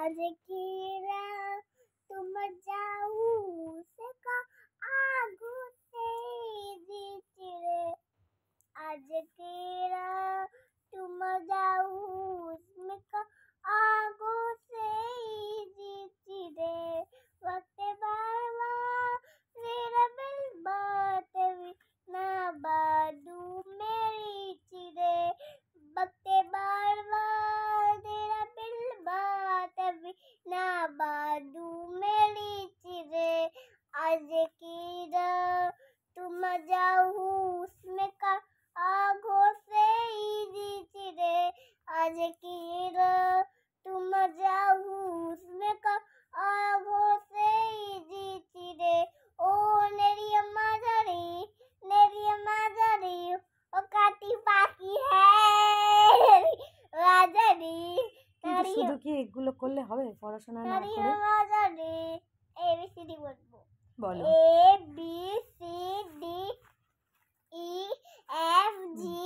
आज की रात तुम जाऊं सका आगू से चिरे आज की रात तुम जाऊं सका आगू से चिरे वक्त बाबा मेरा बिल बात ना बादू मेरी चिरे वक्त बाबा तेरा बिल बात ना बादू मेरी चिरे आज की रात तुम जाऊं उसमें का आगों से चिरे आज की रात तुम जाऊं उसमें का आगों से चिरे ओ नेरी अम्मा जारी ओ काटी पाकी है রাজারি কিন্তু শুধু কি এগুলো করলে হবে পড়াশোনা না করে? রাজারি এবিসিডি বলবো। বলো। A B C D E F G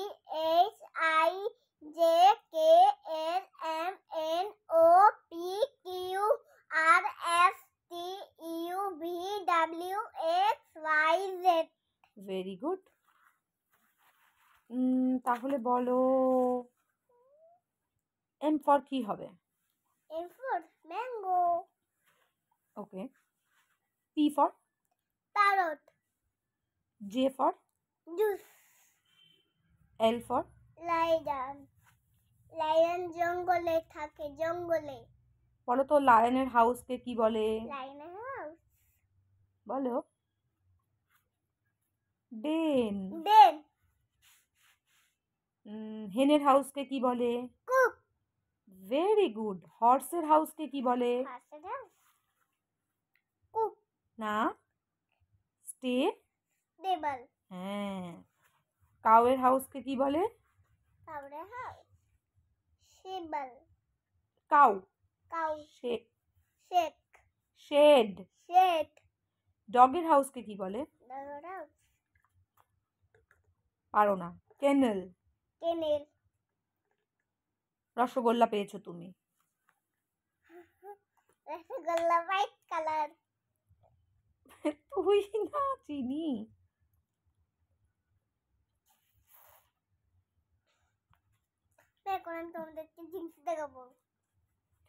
H I J K L M N O P Q R S T U V W X Y Z. Very good. তাহলে বলো এম ফর কি হবে? M for mango. Okay. P for? Parrot. J for? Juice. L for? Lion. Lion জঙ্গলে থাকে, জঙ্গলে। বলো তো লায়নের হাউসকে কি বলে? লায়নের হাউস। বলো। ডেন। ডেন। হেনের হাউসকে কি বলে? কুক। Very good. হর্সের হাউসকে কি বলে? হাঁসের হাউস। কুক। না, স্টে। টেবল। হ্যাঁ। কাউয়ের হাউসকে কি বলে? কাউরের হাউস। শেবল। কাউ। কাউ। শেক। শেক। শেড। শেড। ডগের হাউসকে কি বলে? ডগের হাউস। পারো না। কেনেল। কেনেল। রসগোল্লা পেয়েছো তুমি। রসগোল্লা হোয়াইট কালার। তুই না, চিনি। এখন আমি তোমাদেরকে জিনিস দেখাবো।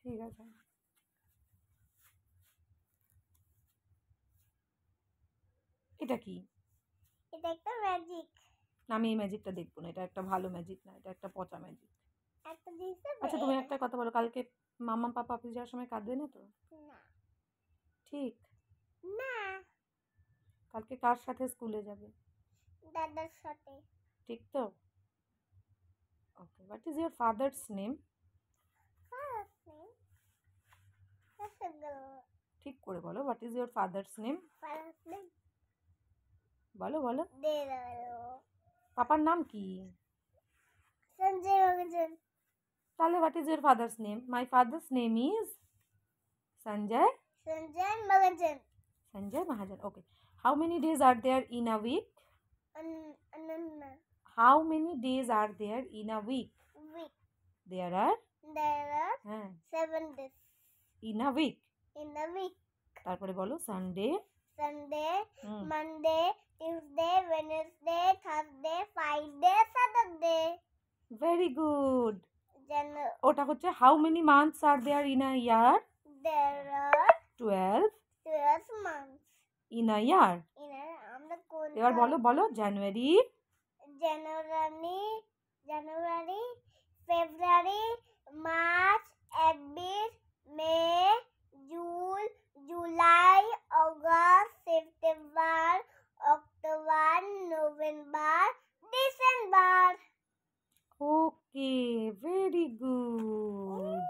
ঠিক আছে। এটা কি? এটা একটা ম্যাজিক। আমি এই ম্যাজিকটা দেখবো না, এটা একটা ভালো ম্যাজিক না, এটা একটা পচা ম্যাজিক। একটা জিনিস আচ্ছা তুমি একটা কথা বলো, কালকে মাম্মা পাপা অফিস যাওয়ার সময় কাঁদবে না তো? না। ঠিক? না। কালকে কার সাথে স্কুলে যাবে? দাদার সাথে। ঠিক তো? Okay. What is your father's name? Father's name রসগোল্লা। ঠিক করে বলো। What is your father's name? Father's name বলো বলো। দেলো। পাপার নাম কি? সঞ্জয় মহাজন। তাহলে what is your father's name? My father's name is Sanjay. Sanjay Mahajan. Sanjay Mahajan. Okay. How many days are there in a week? Ananna. How many days are there in a week? Week. There are There are 7 days in a week. in a week. তারপরে বলো Sunday, Sunday, Monday, Tuesday, Wednesday, Thursday, Friday, Saturday. Very good. Then ওটা হচ্ছে how many months are there in a year? there are 12 months in a year. in a আমরা কোন এবার বলো বলো January, January, February, March, April, May, June, July, August, September, October, November, December. Okay very good.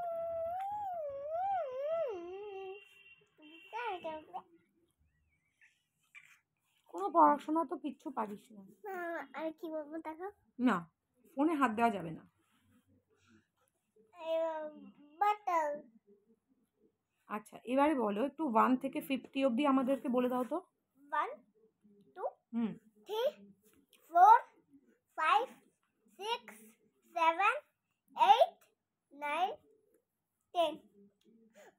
কোনো পড়াশোনা তো কিচ্ছু পারিস না। আর কি বলবো দেখো? না, ফোনে হাত দেওয়া যাবে না। বটল। আচ্ছা এবারে বলো একটু 1 থেকে 50 অবধি আমাদেরকে বলে দাও তো। 1 2 হুম 3 4 5 6 7 8 9 10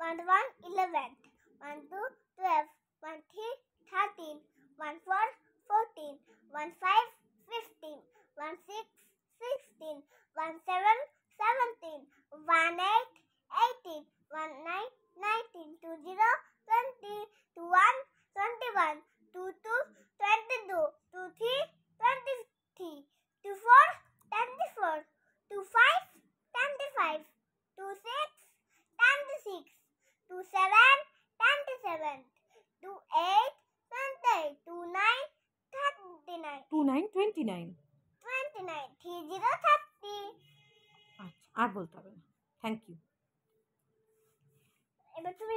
1 1 11, 1 2 12, 1 3 13, 1 4 14, 1 5 15, 1 6 16, 1 7 17, 1 8 18, 1 9 19, 2 0 20, 2 1 21, 2 2 22, 2 3 23, 2 4 24, 2 5 25, 2 6 26, 2 7 27, 2 8 28, 2 9 39, 2 9 29। 29, 3 0 30. আচ্ছা আর বলতে হবে না, থ্যাংক ইউ। এবার তুমি